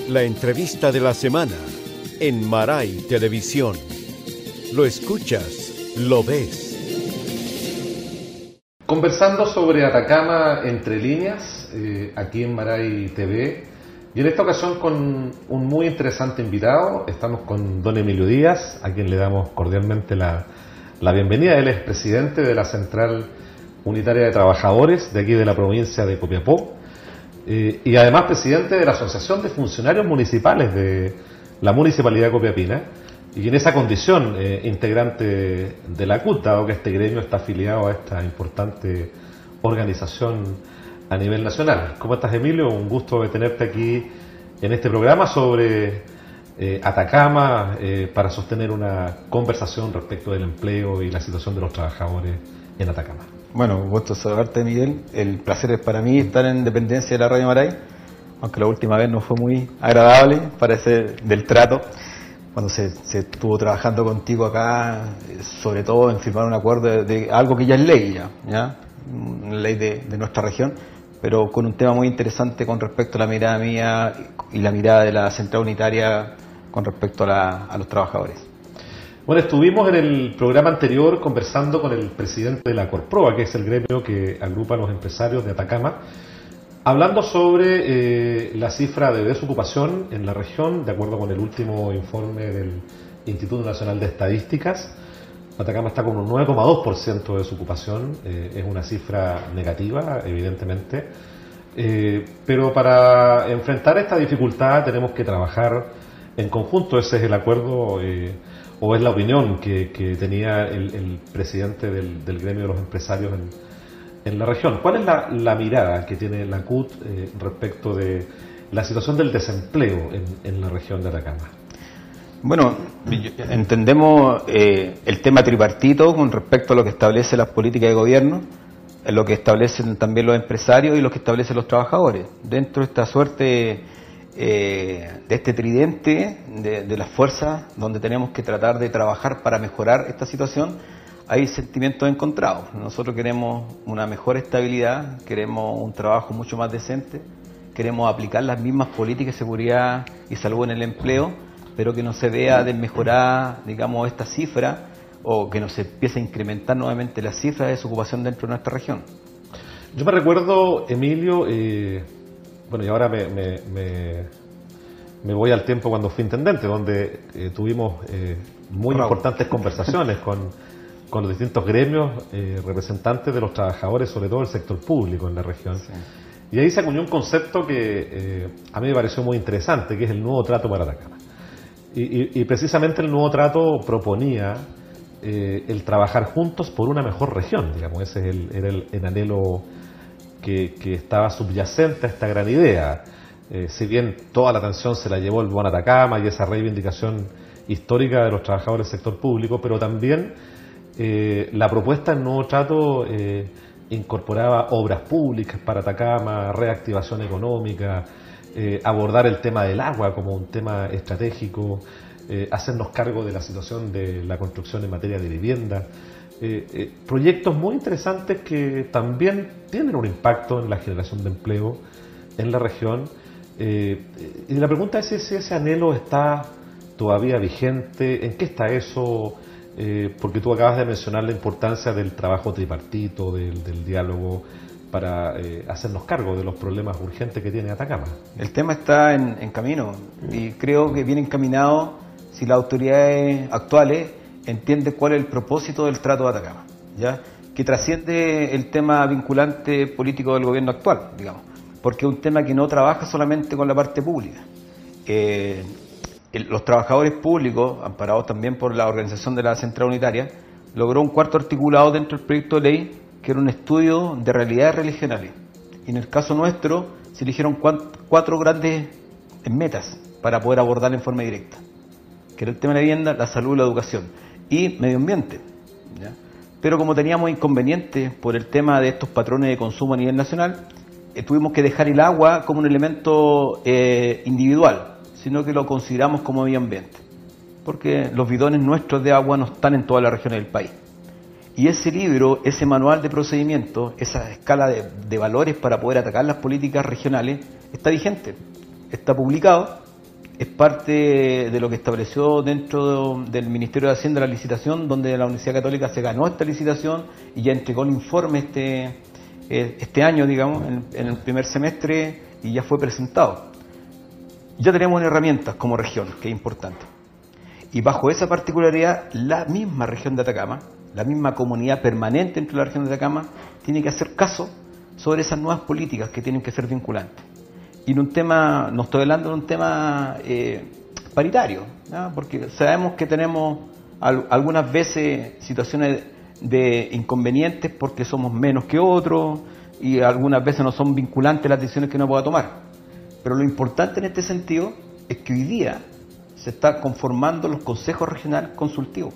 La entrevista de la semana en Maray Televisión. Lo escuchas, lo ves. Conversando sobre Atacama entre líneas, aquí en Maray TV, y en esta ocasión con un muy interesante invitado. Estamos con don Emilio Díaz, a quien le damos cordialmente la bienvenida. Él es presidente de la Central Unitaria de Trabajadores de aquí de la provincia de Copiapó, y además presidente de la Asociación de Funcionarios Municipales de la Municipalidad Copiapina, y en esa condición integrante de la CUT, dado que este gremio está afiliado a esta importante organización a nivel nacional. ¿Cómo estás, Emilio? Un gusto de tenerte aquí en este programa sobre Atacama, para sostener una conversación respecto del empleo y la situación de los trabajadores en Atacama. Bueno, un gusto saludarte, Miguel. El placer es para mí estar en dependencia de la Radio Maray, aunque la última vez no fue muy agradable, parece del trato, cuando se estuvo trabajando contigo acá, sobre todo en firmar un acuerdo de algo que ya es ley, ¿ya? Una ley de nuestra región, pero con un tema muy interesante con respecto a la mirada mía y la mirada de la Central Unitaria con respecto a los trabajadores. Bueno, estuvimos en el programa anterior conversando con el presidente de la Corproa, que es el gremio que agrupa a los empresarios de Atacama, hablando sobre la cifra de desocupación en la región, de acuerdo con el último informe del Instituto Nacional de Estadísticas. Atacama está con un 9,2% de desocupación, es una cifra negativa, evidentemente, pero para enfrentar esta dificultad tenemos que trabajar en conjunto. Ese es el acuerdo, o es la opinión que tenía el presidente del gremio de los empresarios en la región. ¿Cuál es la mirada que tiene la CUT respecto de la situación del desempleo en la región de Atacama? Bueno, entendemos el tema tripartito con respecto a lo que establece las políticas de gobierno, lo que establecen también los empresarios y lo que establecen los trabajadores. Dentro de esta suerte de este tridente de las fuerzas donde tenemos que tratar de trabajar para mejorar esta situación, hay sentimientos encontrados. Nosotros queremos una mejor estabilidad, queremos un trabajo mucho más decente, queremos aplicar las mismas políticas de seguridad y salud en el empleo, pero que no se vea desmejorada, digamos, esta cifra, o que no se empiece a incrementar nuevamente la cifra de desocupación dentro de nuestra región. Yo me recuerdo, Emilio, bueno, y ahora me voy al tiempo cuando fui intendente, donde tuvimos muy importantes conversaciones con los distintos gremios representantes de los trabajadores, sobre todo el sector público en la región. Sí. Y ahí se acuñó un concepto que a mí me pareció muy interesante, que es el nuevo trato para Atacama. Y precisamente el nuevo trato proponía el trabajar juntos por una mejor región, digamos. Ese era el anhelo que estaba subyacente a esta gran idea. Si bien toda la atención se la llevó el Bono Atacama y esa reivindicación histórica de los trabajadores del sector público, pero también la propuesta del nuevo trato incorporaba obras públicas para Atacama, reactivación económica, abordar el tema del agua como un tema estratégico, hacernos cargo de la situación de la construcción en materia de vivienda, proyectos muy interesantes que también tienen un impacto en la generación de empleo en la región. Y la pregunta es si ese anhelo está todavía vigente. ¿En qué está eso? Porque tú acabas de mencionar la importancia del trabajo tripartito, del diálogo, para hacernos cargo de los problemas urgentes que tiene Atacama. El tema está en camino, y creo que viene encaminado si las autoridades actuales entienden cuál es el propósito del trato de Atacama, ¿ya? Que trasciende el tema vinculante político del gobierno actual, digamos, porque es un tema que no trabaja solamente con la parte pública. Los trabajadores públicos, amparados también por la organización de la Central Unitaria, logró un cuarto articulado dentro del proyecto de ley, que era un estudio de realidades regionales. Y en el caso nuestro se eligieron cuatro grandes metas para poder abordarla en forma directa, que era el tema de la vivienda, la salud y la educación, y medio ambiente, ¿ya? Pero como teníamos inconvenientes por el tema de estos patrones de consumo a nivel nacional, tuvimos que dejar el agua como un elemento individual, sino que lo consideramos como medio ambiente, porque los bidones nuestros de agua no están en todas las regiones del país. Y ese libro, ese manual de procedimientos, esa escala de valores para poder atacar las políticas regionales, está vigente, está publicado, es parte de lo que estableció dentro del Ministerio de Hacienda la licitación, donde la Universidad Católica se ganó esta licitación y ya entregó el informe este año, digamos, en el primer semestre, y ya fue presentado. Ya tenemos herramientas como región, que es importante. Y bajo esa particularidad, la misma región de Atacama, la misma comunidad permanente entre la región de Atacama, tiene que hacer caso sobre esas nuevas políticas que tienen que ser vinculantes. Y en un tema, no estoy hablando de un tema paritario, ¿no? Porque sabemos que tenemos algunas veces situaciones de inconvenientes porque somos menos que otros y algunas veces no son vinculantes las decisiones que uno pueda tomar. Pero lo importante en este sentido es que hoy día se está conformando los consejos regionales consultivos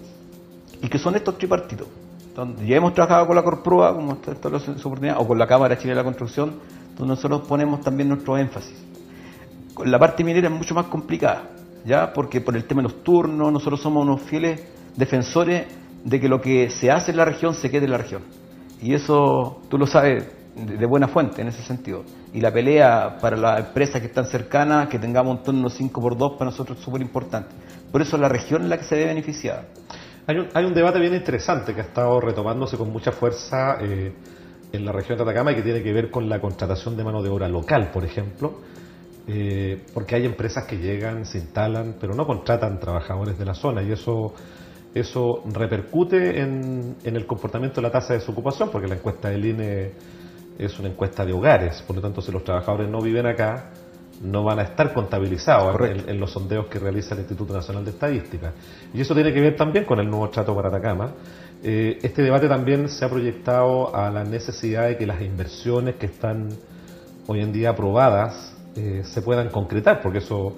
y que son estos tripartitos. Donde ya hemos trabajado con la Corproa, como esta oportunidad, o con la Cámara Chilena de la Construcción, donde nosotros ponemos también nuestro énfasis. La parte minera es mucho más complicada, ya porque por el tema de los turnos, nosotros somos unos fieles defensores de que lo que se hace en la región se quede en la región. Y eso tú lo sabes de buena fuente en ese sentido. Y la pelea para las empresas que están cercanas, que tengamos un turno 5x2, para nosotros es súper importante. Por eso la región es la que se ve beneficiada. Hay un debate bien interesante que ha estado retomándose con mucha fuerza en la región de Atacama y que tiene que ver con la contratación de mano de obra local, por ejemplo, porque hay empresas que llegan, se instalan, pero no contratan trabajadores de la zona, y eso repercute en el comportamiento de la tasa de desocupación, porque la encuesta del INE es una encuesta de hogares, por lo tanto, si los trabajadores no viven acá, no van a estar contabilizados en los sondeos que realiza el Instituto Nacional de Estadística. Y eso tiene que ver también con el nuevo trato para Atacama. Este debate también se ha proyectado a la necesidad de que las inversiones que están hoy en día aprobadas se puedan concretar, porque eso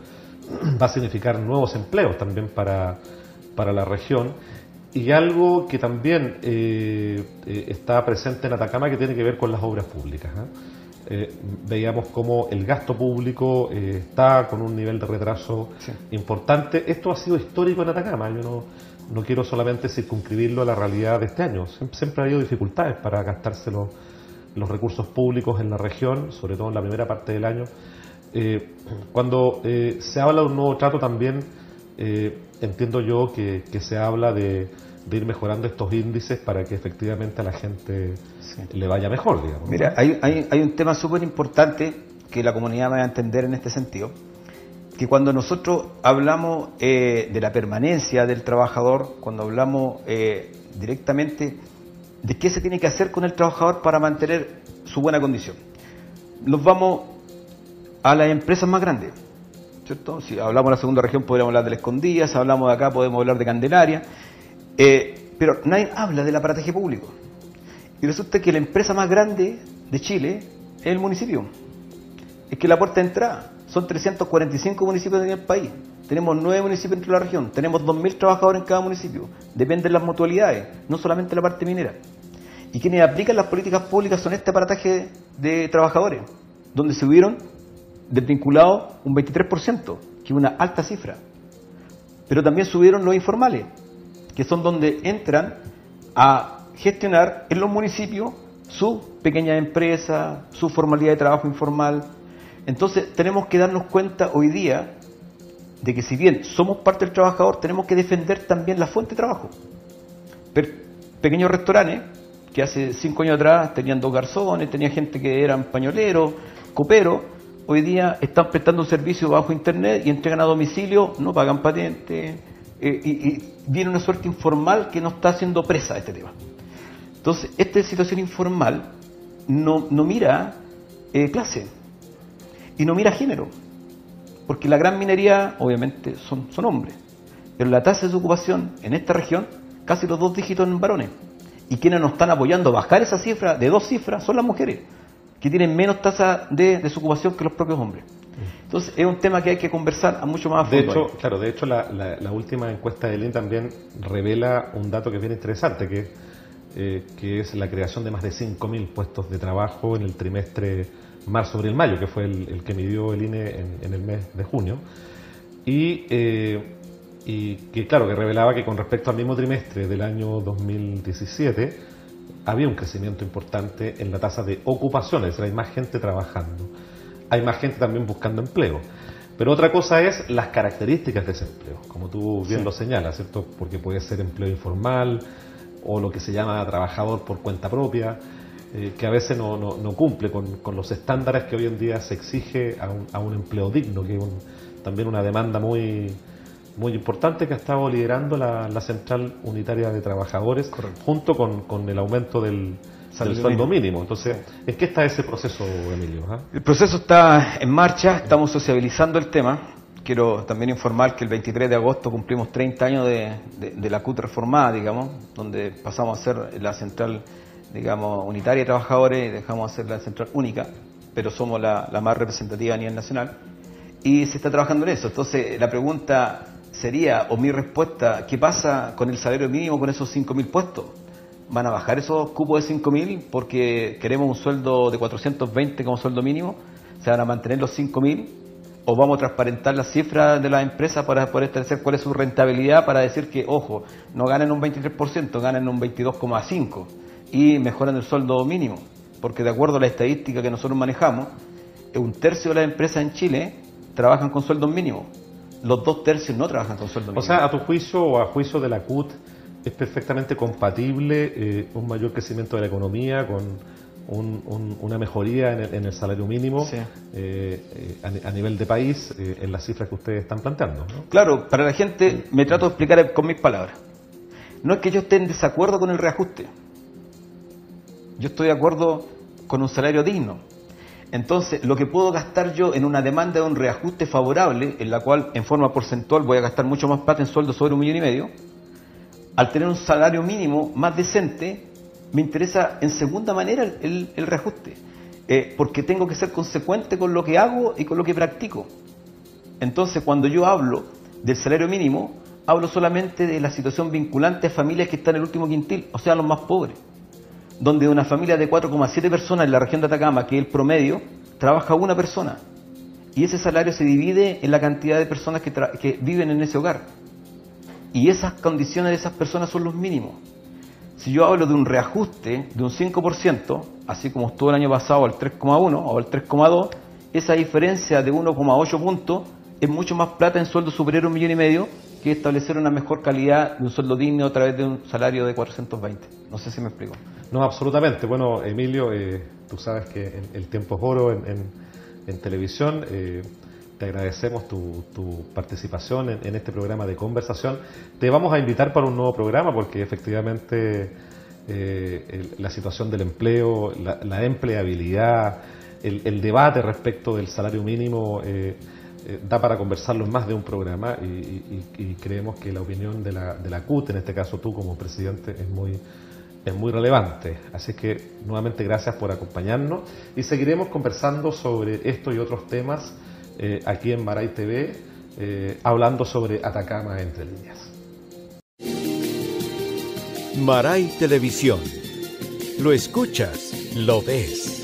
va a significar nuevos empleos también para la región. Y algo que también está presente en Atacama, que tiene que ver con las obras públicas, veíamos cómo el gasto público está con un nivel de retraso importante. Esto ha sido histórico en Atacama. Yo no quiero solamente circunscribirlo a la realidad de este año. Siempre ha habido dificultades para gastarse los recursos públicos en la región, sobre todo en la primera parte del año. Cuando se habla de un nuevo trato también, entiendo yo que se habla de ir mejorando estos índices para que efectivamente a la gente le vaya mejor, digamos. Mira, hay un tema súper importante que la comunidad va a entender en este sentido, que cuando nosotros hablamos de la permanencia del trabajador, cuando hablamos directamente de qué se tiene que hacer con el trabajador para mantener su buena condición, nos vamos a las empresas más grandes, ¿cierto? Si hablamos de la segunda región podríamos hablar de La Escondida, si hablamos de acá podemos hablar de Candelaria, pero nadie habla del aparataje público. Y resulta que la empresa más grande de Chile es el municipio. Es que la puerta de entrada son 345 municipios en el país. Tenemos 9 municipios dentro de la región. Tenemos 2.000 trabajadores en cada municipio. Dependen de las mutualidades, no solamente la parte minera. Y quienes aplican las políticas públicas son este aparataje de trabajadores, donde subieron desvinculados un 23%, que es una alta cifra. Pero también subieron los informales, que son donde entran a gestionar en los municipios su pequeña empresa, su formalidad de trabajo informal. Entonces tenemos que darnos cuenta hoy día de que si bien somos parte del trabajador, tenemos que defender también la fuente de trabajo. Pequeños restaurantes que hace 5 años atrás tenían 2 garzones, tenía gente que eran pañoleros, coperos, hoy día están prestando un servicio bajo internet y entregan a domicilio, no pagan patente, y viene una suerte informal que no está haciendo presa este tema. Entonces, esta situación informal no mira clase y no mira género, porque la gran minería obviamente son hombres, pero la tasa de desocupación en esta región casi los 2 dígitos en varones, y quienes nos están apoyando a bajar esa cifra de 2 cifras son las mujeres, que tienen menos tasa de desocupación que los propios hombres. Entonces es un tema que hay que conversar a mucho más a fondo. De hecho la última encuesta del INE también revela un dato que es bien interesante, que es la creación de más de 5.000 puestos de trabajo en el trimestre marzo-abril mayo, que fue el que midió el INE en el mes de junio, y que claro, que revelaba que con respecto al mismo trimestre del año 2017 había un crecimiento importante en la tasa de ocupación, es decir, hay más gente trabajando, hay más gente también buscando empleo. Pero otra cosa es las características de ese empleo, como tú bien Sí. lo señalas, ¿cierto? Porque puede ser empleo informal o lo que se llama trabajador por cuenta propia, que a veces no cumple con los estándares que hoy en día se exige a un empleo digno, que es también una demanda muy importante que ha estado liderando la Central Unitaria de Trabajadores. Correcto. Junto con el aumento del sueldo mínimo. Entonces, ¿en qué está ese proceso, Emilio? ¿Ah? El proceso está en marcha, estamos sociabilizando el tema. Quiero también informar que el 23 de agosto cumplimos 30 años de la CUT reformada, digamos, donde pasamos a ser la Central, digamos, Unitaria de Trabajadores y dejamos de ser la Central Única, pero somos la más representativa a nivel nacional. Y se está trabajando en eso. Entonces, la pregunta sería, o mi respuesta, ¿qué pasa con el salario mínimo con esos 5.000 puestos? ¿Van a bajar esos cupos de 5.000 porque queremos un sueldo de 420 como sueldo mínimo? ¿Se van a mantener los 5.000? ¿O vamos a transparentar las cifras de las empresas para poder establecer cuál es su rentabilidad para decir que, ojo, no ganan un 23%, ganan un 22,5% y mejoran el sueldo mínimo? Porque de acuerdo a la estadística que nosotros manejamos, un tercio de las empresas en Chile trabajan con sueldos mínimos. Los 2/3 no trabajan con sueldo mínimo. O sea, a tu juicio o a juicio de la CUT, ¿es perfectamente compatible un mayor crecimiento de la economía con una mejoría en el salario mínimo? Sí. A nivel de país, en las cifras que ustedes están planteando, ¿no? Claro, para la gente me trato de explicar con mis palabras. No es que yo esté en desacuerdo con el reajuste. Yo estoy de acuerdo con un salario digno. Entonces, lo que puedo gastar yo en una demanda de un reajuste favorable, en la cual en forma porcentual voy a gastar mucho más plata en sueldo sobre 1,5 millones, al tener un salario mínimo más decente, me interesa en segunda manera el reajuste, porque tengo que ser consecuente con lo que hago y con lo que practico. Entonces, cuando yo hablo del salario mínimo, hablo solamente de la situación vinculante a familias que están en el último quintil, o sea, los más pobres, donde una familia de 4,7 personas en la región de Atacama, que es el promedio, trabaja una persona, y ese salario se divide en la cantidad de personas que viven en ese hogar. Y esas condiciones de esas personas son los mínimos. Si yo hablo de un reajuste de un 5%, así como estuvo el año pasado al 3,1 o al 3,2, esa diferencia de 1,8 puntos es mucho más plata en sueldo superior a 1,5 millones que establecer una mejor calidad de un sueldo digno a través de un salario de 420. No sé si me explico. No, absolutamente. Bueno, Emilio, tú sabes que el tiempo es oro en televisión. Te agradecemos tu participación en este programa de conversación. Te vamos a invitar para un nuevo programa porque efectivamente la situación del empleo, la empleabilidad, el debate respecto del salario mínimo da para conversarlo en más de un programa y creemos que la opinión de la CUT, en este caso tú como presidente, es muy relevante. Así que nuevamente gracias por acompañarnos y seguiremos conversando sobre esto y otros temas aquí en Maray TV, hablando sobre Atacama Entre Líneas. Maray Televisión. Lo escuchas, lo ves.